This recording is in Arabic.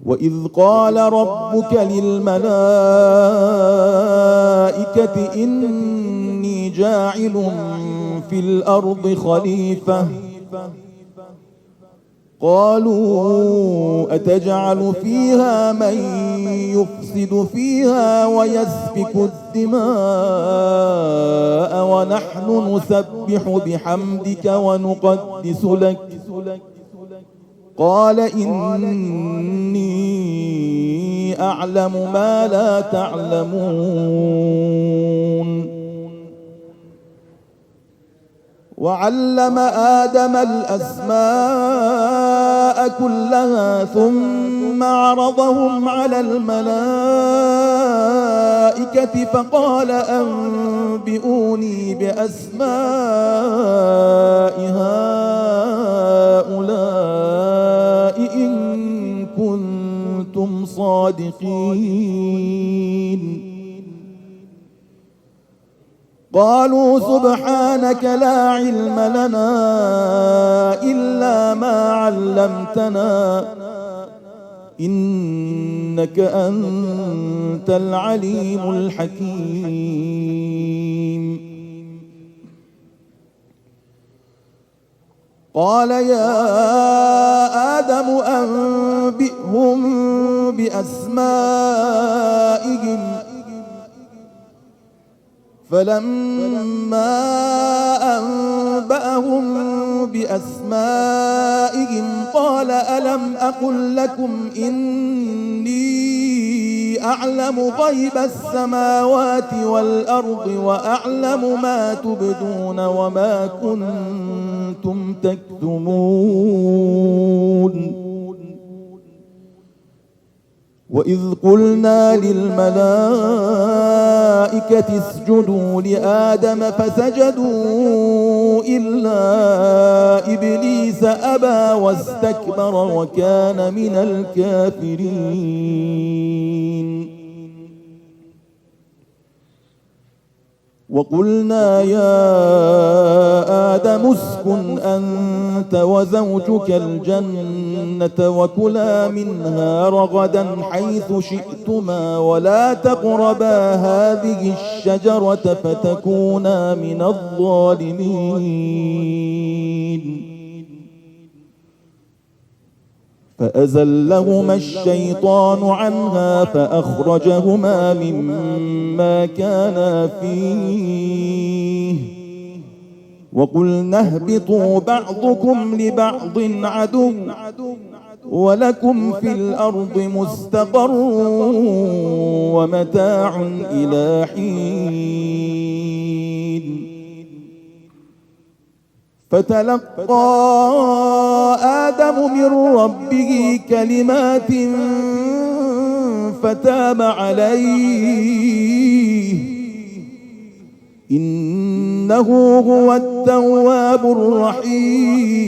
وإذ قال ربك للملائكة إني جاعل في الأرض خليفة قالوا أتجعل فيها من يفسد فيها ويسفك الدماء ونحن نسبح بحمدك ونقدس لك قال إني أعلم ما لا تعلمون. وعلم آدم الأسماء كلها ثم عرضهم على الملائكة فقال أنبئوني بأسماء هؤلاء إن كنتم صادقين. قالوا سبحانك لا علم لنا إلا ما علمتنا إنك أنت العليم الحكيم. قال يا آدم أنبئهم بأسمائهم فلما أنبأهم بأسمائهم قال ألم أقل لكم إني أعلم غيب السماوات والأرض وأعلم ما تبدون وما كنتم تكتمون. وإذ قلنا للملائكة اسجدوا لآدم فسجدوا إلا إبليس أبى واستكبر وكان من الكافرين. وقلنا يا آدم اسكن أنت وزوجك الجنة وكلا منها رغدا حيث شئتما ولا تقربا هذه الشجرة فتكونا من الظالمين. فأزلهما الشيطان عنها فأخرجهما مما كانا فيه وقلنا اهبطوا بعضكم لبعض عدو ولكم في الأرض مستقر ومتاع إلى حين. فتلقى آدم من ربه كلمات فتاب عليه إنه هو التواب الرحيم.